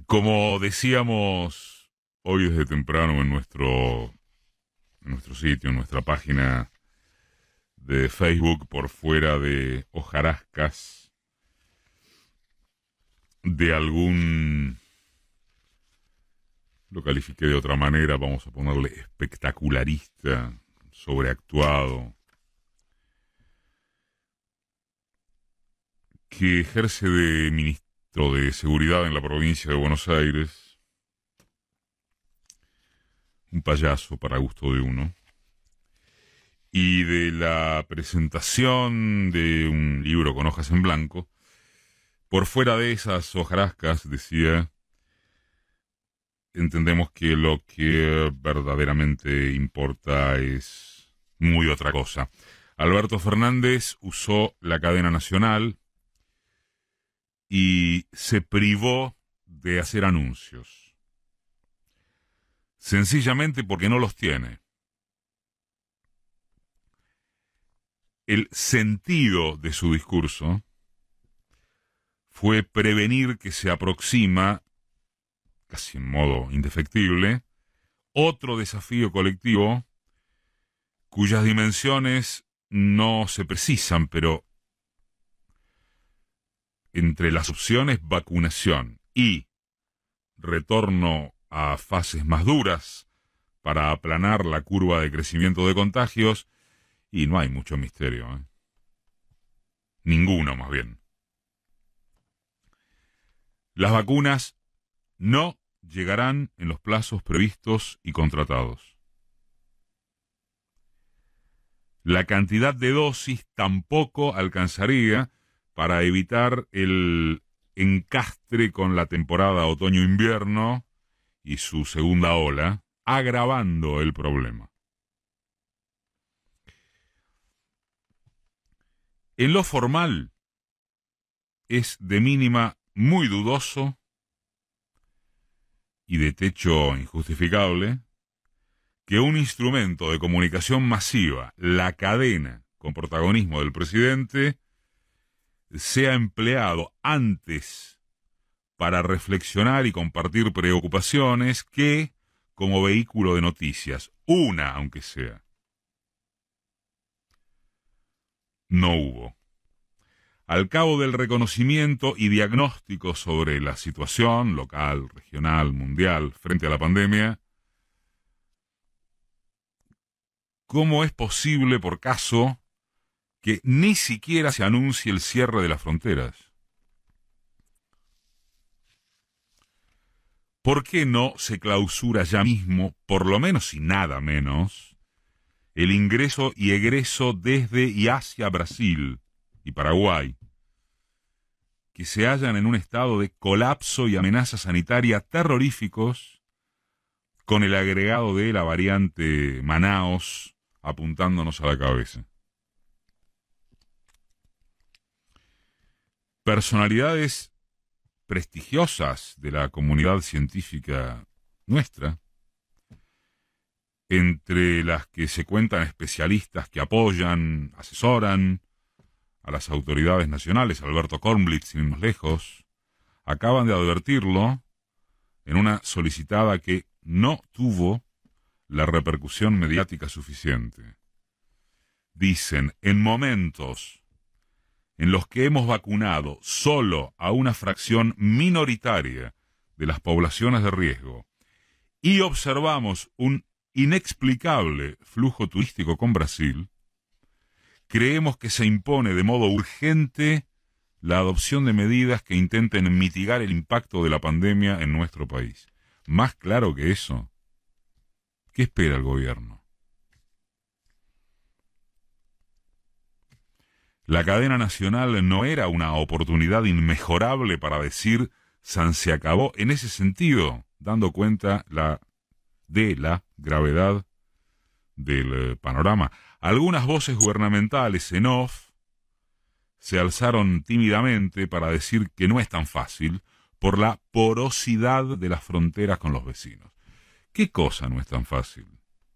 Como decíamos hoy desde temprano en nuestro sitio, en nuestra página de Facebook, por fuera de hojarascas de algún, lo califiqué de otra manera, vamos a ponerle espectacularista, sobreactuado, que ejerce de ministro de Seguridad en la provincia de Buenos Aires, un payaso para gusto de uno, y de la presentación de un libro con hojas en blanco. Por fuera de esas hojarascas, decía, entendemos que lo que verdaderamente importa es muy otra cosa. Alberto Fernández usó la cadena nacional y se privó de hacer anuncios, sencillamente porque no los tiene. El sentido de su discurso fue prevenir que se aproxima, casi en modo indefectible, otro desafío colectivo cuyas dimensiones no se precisan, pero entre las opciones vacunación y retorno a fases más duras para aplanar la curva de crecimiento de contagios, y no hay mucho misterio, ¿eh? Ninguno, más bien. Las vacunas no llegarán en los plazos previstos y contratados. La cantidad de dosis tampoco alcanzaría para evitar el encastre con la temporada otoño-invierno y su segunda ola, agravando el problema. En lo formal, es de mínima muy dudoso y de techo injustificable que un instrumento de comunicación masiva, la cadena, con protagonismo del presidente, sea empleado antes para reflexionar y compartir preocupaciones que como vehículo de noticias, una aunque sea. No hubo. Al cabo del reconocimiento y diagnóstico sobre la situación local, regional, mundial, frente a la pandemia, ¿cómo es posible, por caso, que ni siquiera se anuncie el cierre de las fronteras? ¿Por qué no se clausura ya mismo, por lo menos y nada menos, el ingreso y egreso desde y hacia Brasil y Paraguay, que se hallan en un estado de colapso y amenaza sanitaria terroríficos, con el agregado de la variante Manaos apuntándonos a la cabeza? Personalidades prestigiosas de la comunidad científica nuestra, entre las que se cuentan especialistas que apoyan, asesoran a las autoridades nacionales, Alberto Kornblith, sin ir más lejos, acaban de advertirlo en una solicitada que no tuvo la repercusión mediática suficiente. Dicen, en momentos en los que hemos vacunado solo a una fracción minoritaria de las poblaciones de riesgo y observamos un inexplicable flujo turístico con Brasil, creemos que se impone de modo urgente la adopción de medidas que intenten mitigar el impacto de la pandemia en nuestro país. Más claro que eso, ¿qué espera el gobierno? La cadena nacional no era una oportunidad inmejorable para decir "san se acabó" en ese sentido, dando cuenta de la gravedad del panorama. Algunas voces gubernamentales en off se alzaron tímidamente para decir que no es tan fácil por la porosidad de las fronteras con los vecinos. ¿Qué cosa no es tan fácil?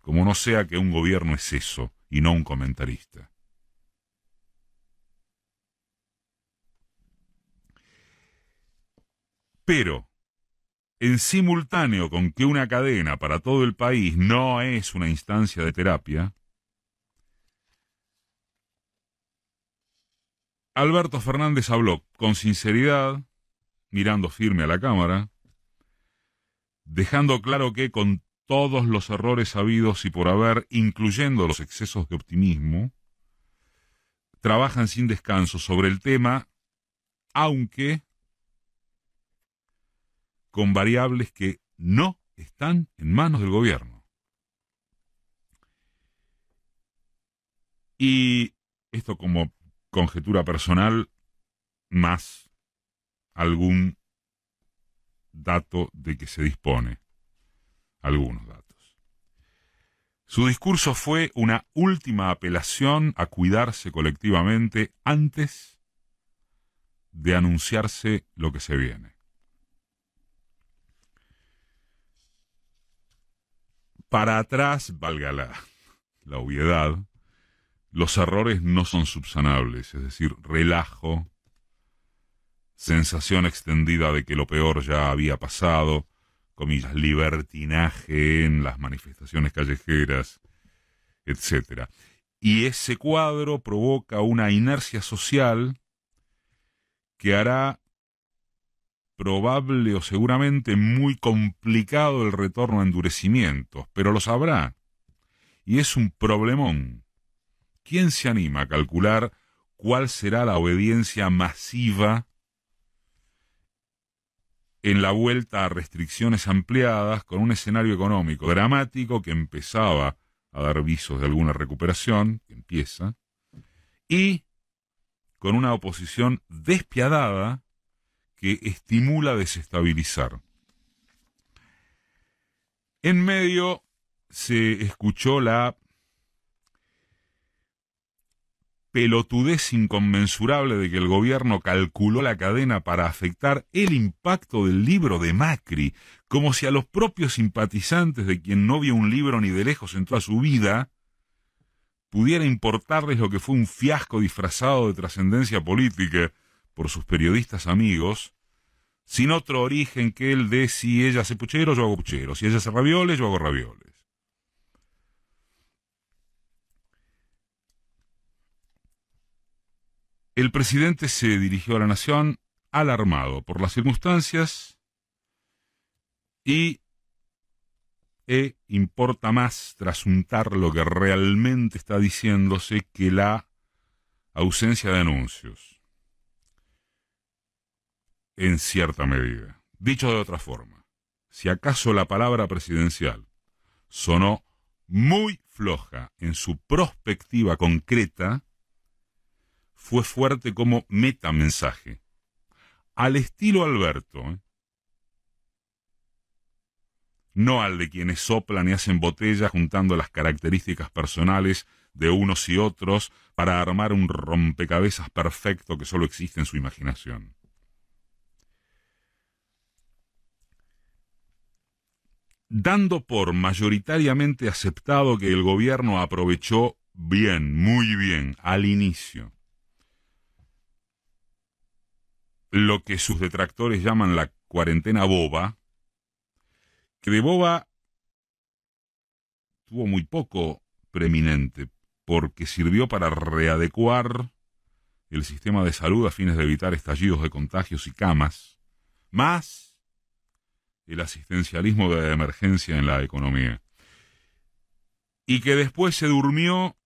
Como no sea que un gobierno es eso y no un comentarista. Pero en simultáneo con que una cadena para todo el país no es una instancia de terapia, Alberto Fernández habló con sinceridad, mirando firme a la cámara, dejando claro que con todos los errores habidos y por haber, incluyendo los excesos de optimismo, trabajan sin descanso sobre el tema, aunque con variables que no están en manos del gobierno. Y esto como conjetura personal, más algún dato de que se dispone, algunos datos. Su discurso fue una última apelación a cuidarse colectivamente antes de anunciarse lo que se viene. Para atrás, valga la obviedad, los errores no son subsanables, es decir, relajo, sensación extendida de que lo peor ya había pasado, comillas, libertinaje en las manifestaciones callejeras, etc. Y ese cuadro provoca una inercia social que hará probable o seguramente muy complicado el retorno a endurecimientos, pero lo sabrá. Y es un problemón. ¿Quién se anima a calcular cuál será la obediencia masiva en la vuelta a restricciones ampliadas con un escenario económico dramático que empezaba a dar visos de alguna recuperación, que empieza, y con una oposición despiadada que estimula a desestabilizar? En medio se escuchó la pelotudez inconmensurable de que el gobierno calculó la cadena para afectar el impacto del libro de Macri, como si a los propios simpatizantes de quien no vio un libro ni de lejos en toda su vida pudiera importarles lo que fue un fiasco disfrazado de trascendencia política por sus periodistas amigos, sin otro origen que el de si ella hace puchero, yo hago puchero, si ella hace ravioles, yo hago ravioles. El presidente se dirigió a la nación alarmado por las circunstancias y importa más trasuntar lo que realmente está diciéndose que la ausencia de anuncios, en cierta medida. Dicho de otra forma, si acaso la palabra presidencial sonó muy floja en su prospectiva concreta, fue fuerte como metamensaje, al estilo Alberto, no al de quienes soplan y hacen botellas juntando las características personales de unos y otros para armar un rompecabezas perfecto que solo existe en su imaginación. Dando por mayoritariamente aceptado que el gobierno aprovechó bien, muy bien, al inicio, lo que sus detractores llaman la cuarentena boba, que de boba tuvo muy poco preeminente, porque sirvió para readecuar el sistema de salud a fines de evitar estallidos de contagios y camas, más el asistencialismo de emergencia en la economía. Y que después se durmió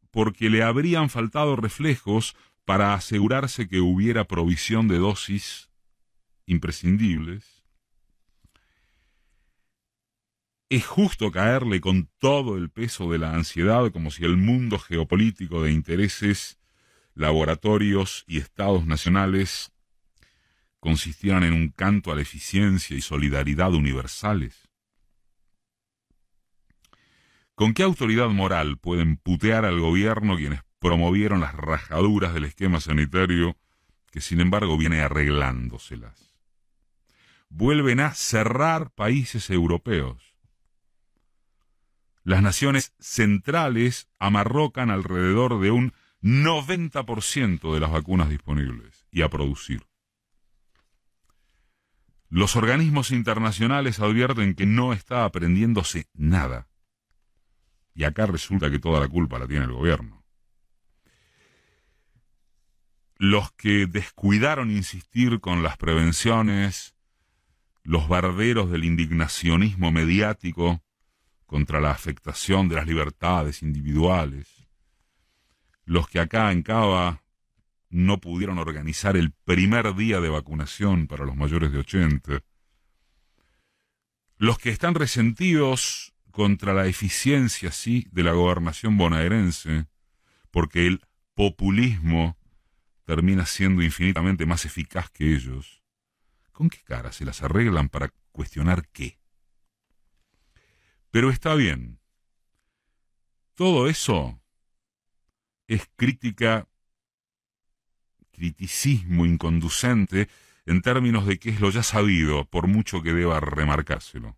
porque le habrían faltado reflejos para asegurarse que hubiera provisión de dosis imprescindibles. Es justo caerle con todo el peso de la ansiedad como si el mundo geopolítico de intereses, laboratorios y estados nacionales consistieran en un canto a la eficiencia y solidaridad universales. ¿Con qué autoridad moral pueden putear al gobierno quienes promovieron las rajaduras del esquema sanitario que sin embargo viene arreglándoselas? Vuelven a cerrar países europeos. Las naciones centrales amarrocan alrededor de un 90% de las vacunas disponibles y a producir. Los organismos internacionales advierten que no está aprendiéndose nada. Y acá resulta que toda la culpa la tiene el gobierno. Los que descuidaron insistir con las prevenciones, los barderos del indignacionismo mediático contra la afectación de las libertades individuales, los que acá en Cava no pudieron organizar el primer día de vacunación para los mayores de 80, los que están resentidos contra la eficiencia, sí, de la gobernación bonaerense, porque el populismo termina siendo infinitamente más eficaz que ellos. ¿Con qué cara se las arreglan para cuestionar qué? Pero está bien. Todo eso es criticismo inconducente en términos de que es lo ya sabido, por mucho que deba remarcárselo.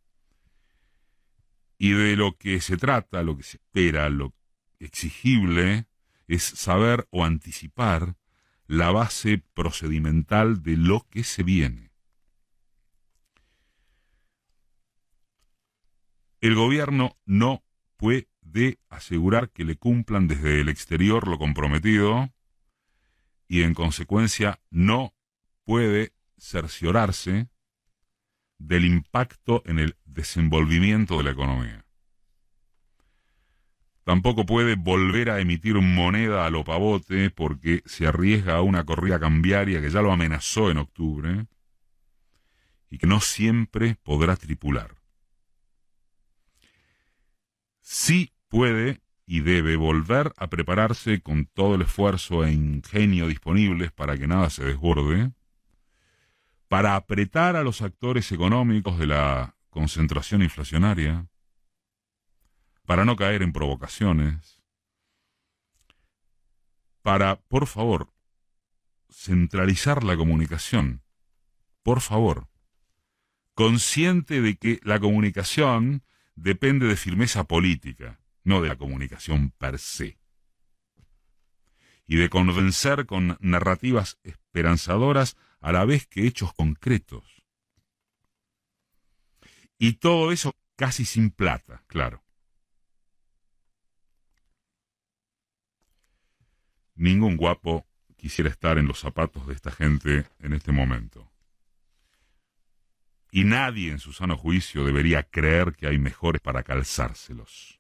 Y de lo que se trata, lo que se espera, lo exigible, es saber o anticipar la base procedimental de lo que se viene. El gobierno no puede asegurar que le cumplan desde el exterior lo comprometido y en consecuencia no puede cerciorarse del impacto en el desenvolvimiento de la economía. Tampoco puede volver a emitir moneda a lo pavote porque se arriesga a una corrida cambiaria que ya lo amenazó en octubre y que no siempre podrá tripular. Sí puede y debe volver a prepararse con todo el esfuerzo e ingenio disponibles para que nada se desborde, para apretar a los actores económicos de la concentración inflacionaria, para no caer en provocaciones, para, por favor, centralizar la comunicación, por favor, consciente de que la comunicación depende de firmeza política, no de la comunicación per se, y de convencer con narrativas esperanzadoras a la vez que hechos concretos. Y todo eso casi sin plata, claro. Ningún guapo quisiera estar en los zapatos de esta gente en este momento. Y nadie en su sano juicio debería creer que hay mejores para calzárselos.